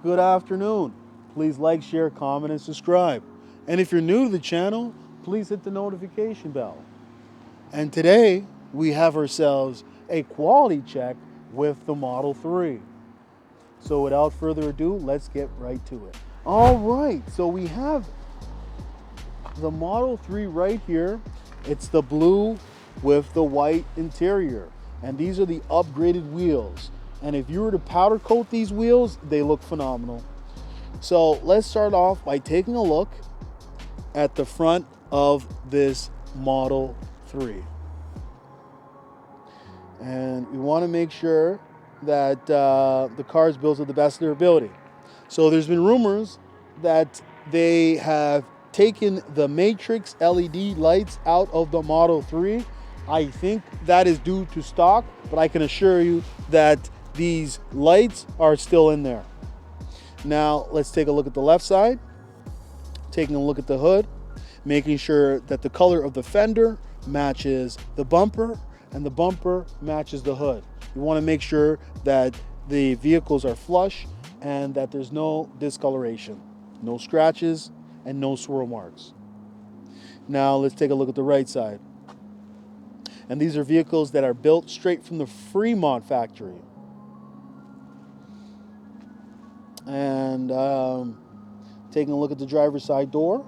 Good afternoon. Please like, share, comment, and subscribe. And if you're new to the channel, please hit the notification bell. And today, we have ourselves a quality check with the Model 3. So without further ado, let's get right to it. All right, so we have the Model 3 right here. It's the blue with the white interior. And these are the upgraded wheels. And if you were to powder coat these wheels, they look phenomenal. So let's start off by taking a look at the front of this Model 3. And we want to make sure that the car is built to the best of their ability. So there's been rumors that they have taken the Matrix LED lights out of the Model 3. I think that is due to stock, but I can assure you that these lights are still in there. Now let's take a look at the left side. Taking a look at the hood, making sure that the color of the fender matches the bumper and the bumper matches the hood. You want to make sure that the vehicles are flush and that there's no discoloration, no scratches, and no swirl marks. Now let's take a look at the right side. And these are vehicles that are built straight from the Fremont factory. And taking a look at the driver's side door.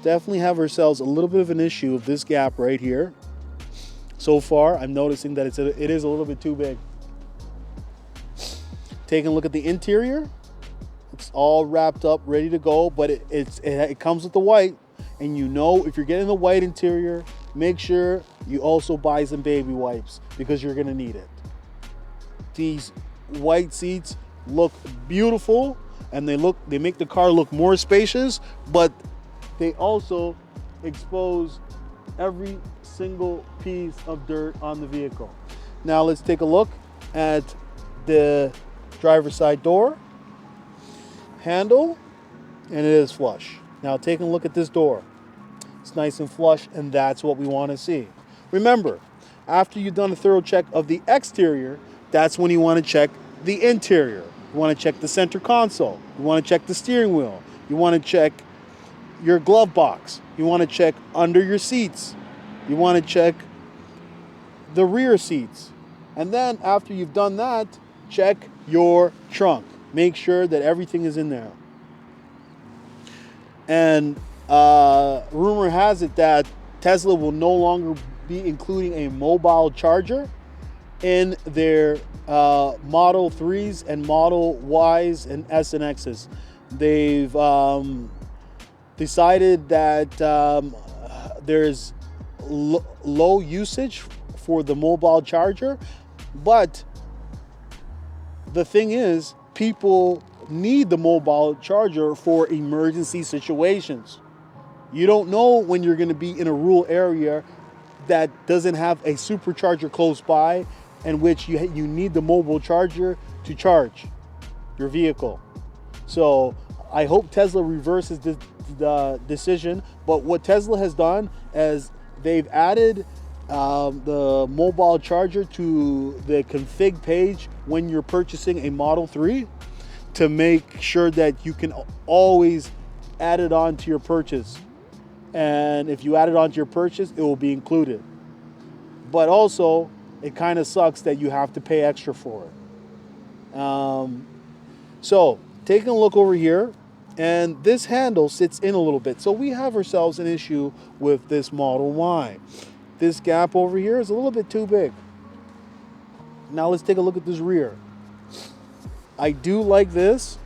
Definitely have ourselves a little bit of an issue of this gap right here. So far, I'm noticing that it is a little bit too big. Taking a look at the interior. It's all wrapped up, ready to go, but it comes with the white. And you know, if you're getting the white interior, make sure you also buy some baby wipes because you're gonna need it. These white seats look beautiful and they make the car look more spacious, but they also expose every single piece of dirt on the vehicle. Now let's take a look at the driver's side door handle, and it is flush. Now taking a look at this door, it's nice and flush, and that's what we want to see. Remember, after you've done a thorough check of the exterior, that's when you want to check the interior. You want to check the center console. You want to check the steering wheel. You want to check your glove box. You want to check under your seats. You want to check the rear seats. And then after you've done that, check your trunk. Make sure that everything is in there. And rumor has it that Tesla will no longer be including a mobile charger in their Model 3s and Model Ys and S and Xs. They've decided that there's low usage for the mobile charger, but the thing is, people need the mobile charger for emergency situations. You don't know when you're going to be in a rural area that doesn't have a supercharger close by, in which you need the mobile charger to charge your vehicle. So I hope Tesla reverses the decision. But what Tesla has done is they've added the mobile charger to the config page when you're purchasing a Model 3 to make sure that you can always add it on to your purchase. And if you add it onto your purchase, it will be included. But also, it kind of sucks that you have to pay extra for it. So taking a look over here, and this handle sits in a little bit. So we have ourselves an issue with this Model Y. This gap over here is a little bit too big. Now let's take a look at this rear. I do like this.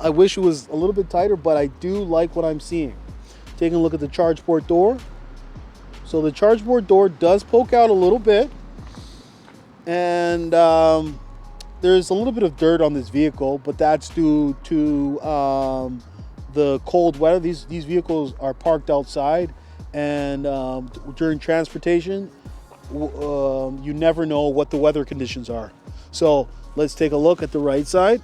I wish it was a little bit tighter, but I do like what I'm seeing. Taking a look at the charge port door. So the charge port door does poke out a little bit. And there's a little bit of dirt on this vehicle, but that's due to the cold weather. These vehicles are parked outside, and during transportation, you never know what the weather conditions are. So let's take a look at the right side,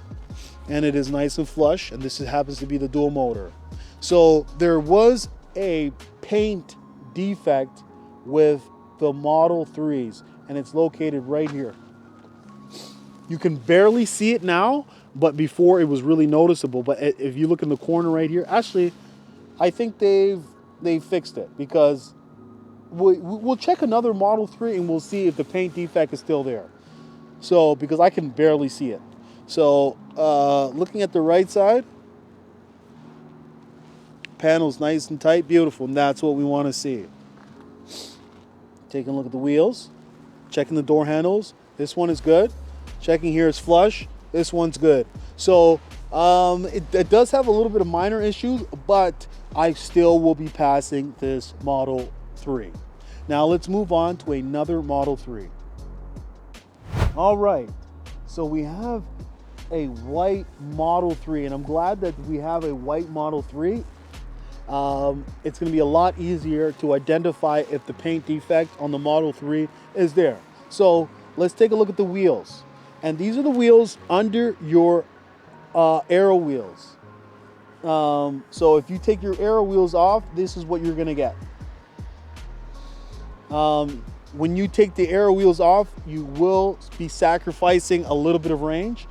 and it is nice and flush, and this happens to be the dual motor. So there was a paint defect with the Model 3s, and it's located right here. You can barely see it now, but before it was really noticeable. But if you look in the corner right here, actually, I think they fixed it, because we'll check another Model 3 and we'll see if the paint defect is still there. So, because I can barely see it. So, looking at the right side, panel's nice and tight, beautiful, and that's what we want to see. Taking a look at the wheels, checking the door handles. This one is good. Checking here is flush. This one's good. So, it does have a little bit of minor issues, but I still will be passing this Model 3. Now let's move on to another Model 3. All right, so we have a white Model 3, and I'm glad that we have a white Model 3. It's going to be a lot easier to identify if the paint defect on the Model 3 is there. So let's take a look at the wheels. And these are the wheels under your aero wheels. So if you take your aero wheels off, this is what you're going to get. When you take the aero wheels off, you will be sacrificing a little bit of range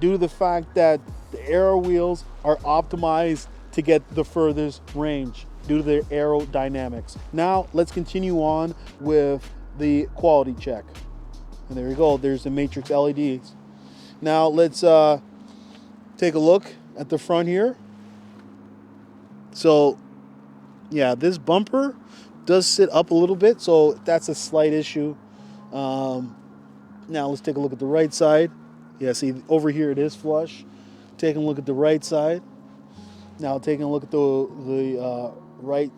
due to the fact that the aero wheels are optimized to get the furthest range due to their aerodynamics. Now let's continue on with the quality check. And there you go, there's the matrix LEDs. Now let's take a look at the front here. So yeah, this bumper does sit up a little bit, so that's a slight issue. Now let's take a look at the right side. Yeah, see over here it is flush. Taking a look at the right side. Now taking a look at the right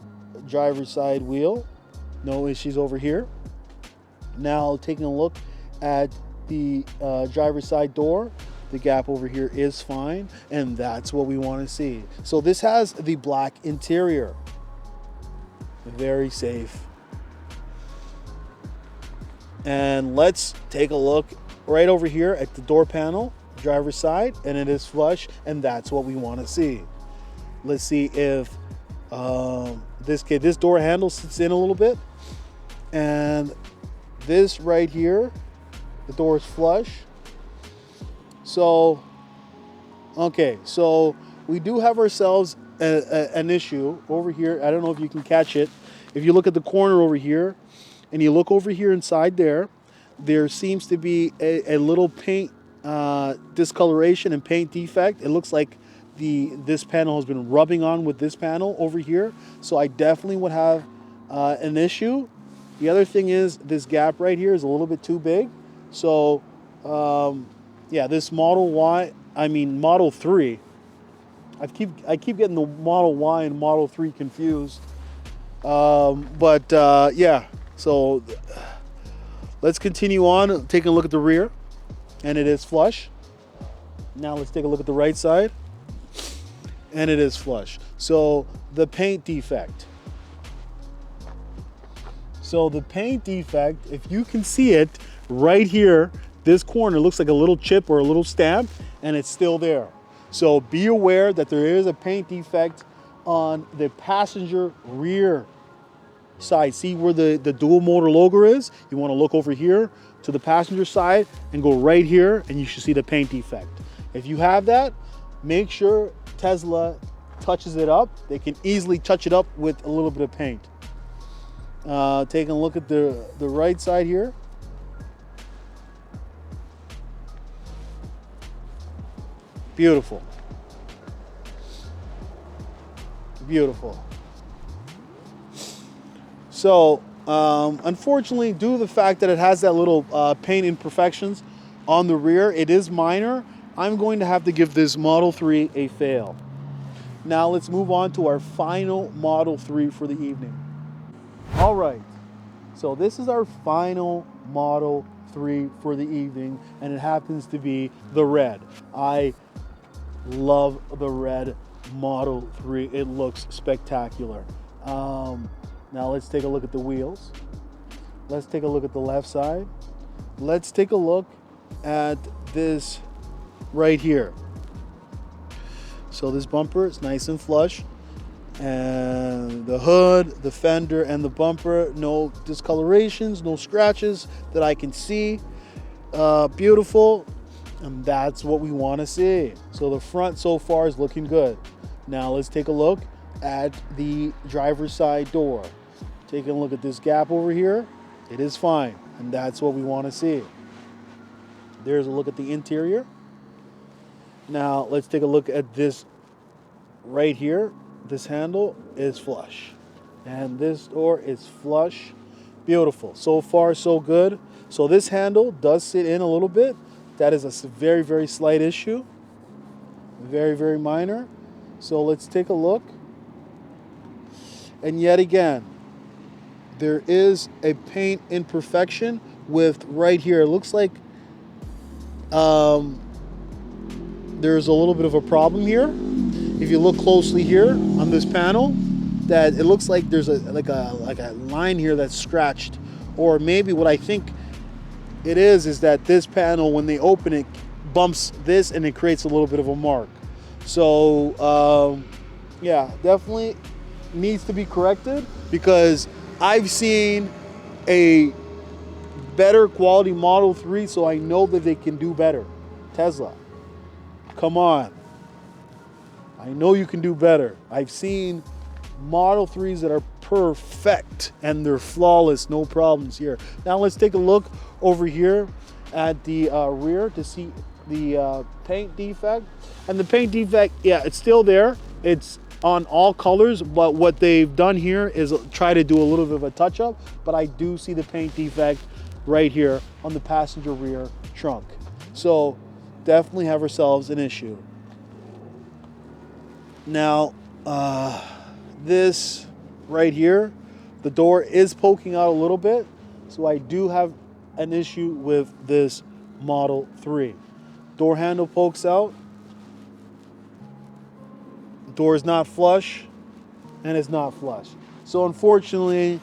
driver's side wheel. No issues over here. Now taking a look at the driver's side door. The gap over here is fine, and that's what we want to see. So this has the black interior. Very safe. And let's take a look right over here at the door panel, driver's side, and it is flush, and that's what we want to see. Let's see if this door handle sits in a little bit, and this right here, the door is flush. So, okay, so we do have ourselves an issue over here. I don't know if you can catch it. If you look at the corner over here and you look over here inside there seems to be a little paint discoloration and paint defect. It looks like this panel has been rubbing on with this panel over here. So I definitely would have an issue. The other thing is this gap right here is a little bit too big. So yeah, this Model 3. I keep getting the Model Y and Model 3 confused. Yeah, so let's continue on, taking a look at the rear, and it is flush. Now let's take a look at the right side, and it is flush. So the paint defect. So the paint defect, if you can see it right here, this corner looks like a little chip or a little stamp, and it's still there. So be aware that there is a paint defect on the passenger rear side. See where the dual motor logo is? You want to look over here to the passenger side and go right here, and you should see the paint defect. If you have that, make sure Tesla touches it up. They can easily touch it up with a little bit of paint. Taking a look at the right side here. Beautiful. Beautiful. So, unfortunately, due to the fact that it has that little paint imperfections on the rear, it is minor. I'm going to have to give this Model 3 a fail. Now let's move on to our final Model 3 for the evening. All right, so this is our final Model 3 for the evening, and it happens to be the red. I love the red Model 3. It looks spectacular. Now let's take a look at the wheels. Let's take a look at the left side. Let's take a look at this right here. So this bumper is nice and flush, and the hood, the fender, and the bumper, no discolorations, no scratches that I can see. Beautiful. And that's what we want to see. So the front so far is looking good. Now let's take a look at the driver's side door. Taking a look at this gap over here, it is fine. And that's what we want to see. There's a look at the interior. Now let's take a look at this right here. This handle is flush. And this door is flush. Beautiful. So far, so good. So this handle does sit in a little bit. That is a very, very slight issue. Very, very minor. So let's take a look. And yet again, there is a paint imperfection with right here. It looks like there's a little bit of a problem here. If you look closely here on this panel, that it looks like there's a line here that's scratched. Or maybe what I think it is that this panel, when they open it, bumps this and it creates a little bit of a mark. So yeah, definitely needs to be corrected, because I've seen a better quality Model 3, so I know that they can do better. Tesla, come on. I know you can do better. I've seen Model 3s that are perfect and they're flawless, no problems here. Now let's take a look over here at the rear to see the paint defect. And the paint defect, yeah, it's still there. It's on all colors, but what they've done here is try to do a little bit of a touch-up, but I do see the paint defect right here on the passenger rear trunk. So definitely have ourselves an issue. Now, this right here, the door is poking out a little bit, so I do have an issue with this Model 3. Door handle pokes out. Door is not flush, and it's not flush. So unfortunately,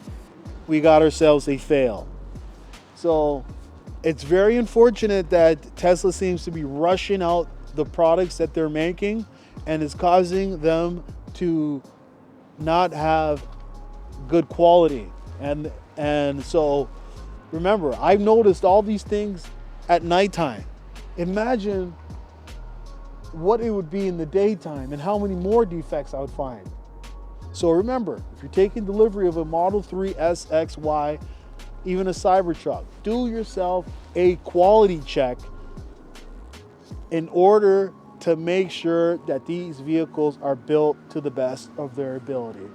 we got ourselves a fail. So it's very unfortunate that Tesla seems to be rushing out the products that they're making, and it's causing them to not have good quality. And so remember, I've noticed all these things at nighttime. Imagine what it would be in the daytime and how many more defects I would find. So remember, if you're taking delivery of a Model 3 S, X, Y, even a Cybertruck, do yourself a quality check in order to make sure that these vehicles are built to the best of their ability.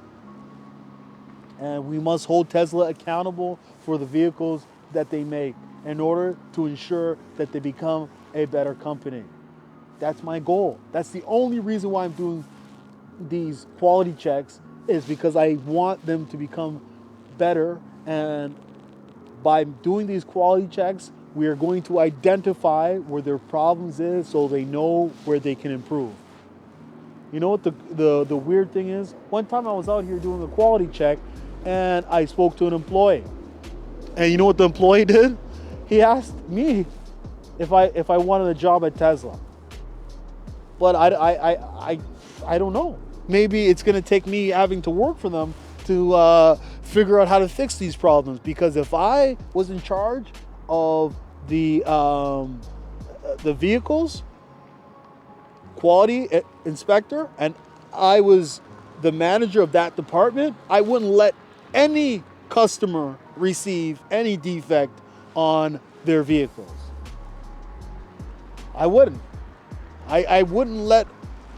And we must hold Tesla accountable for the vehicles that they make in order to ensure that they become a better company. That's my goal. That's the only reason why I'm doing these quality checks, is because I want them to become better. And by doing these quality checks, we are going to identify where their problems is, so they know where they can improve. You know what the weird thing is? One time I was out here doing a quality check and I spoke to an employee. And you know what the employee did? He asked me if I wanted a job at Tesla. But I don't know. Maybe it's going to take me having to work for them to figure out how to fix these problems. Because if I was in charge of the vehicles, quality inspector, and I was the manager of that department, I wouldn't let any customer receive any defect on their vehicles. I wouldn't. I wouldn't let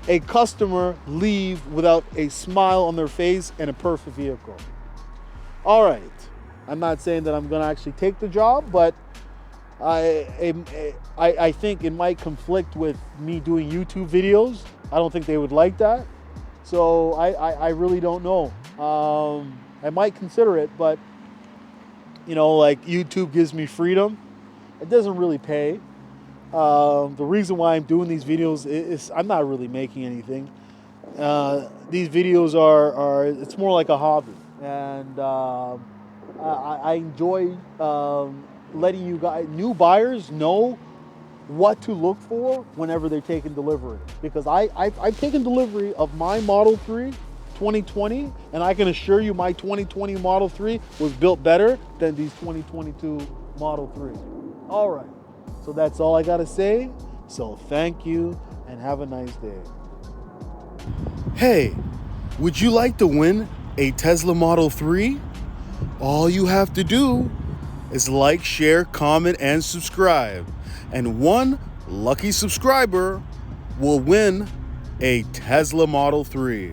a customer leave without a smile on their face and a perfect vehicle. All right. I'm not saying that I'm going to actually take the job, but I think it might conflict with me doing YouTube videos. I don't think they would like that. So I really don't know. I might consider it, but you know, like, YouTube gives me freedom. It doesn't really pay. The reason why I'm doing these videos is I'm not really making anything. These videos are it's more like a hobby, and I enjoy letting you guys, new buyers, know what to look for whenever they're taking delivery. Because I've taken delivery of my Model 3 2020, and I can assure you my 2020 Model 3 was built better than these 2022 Model 3. All right. So that's all I got to say. So thank you and have a nice day. Hey, would you like to win a Tesla Model 3? All you have to do is like, share, comment, and subscribe. And one lucky subscriber will win a Tesla Model 3.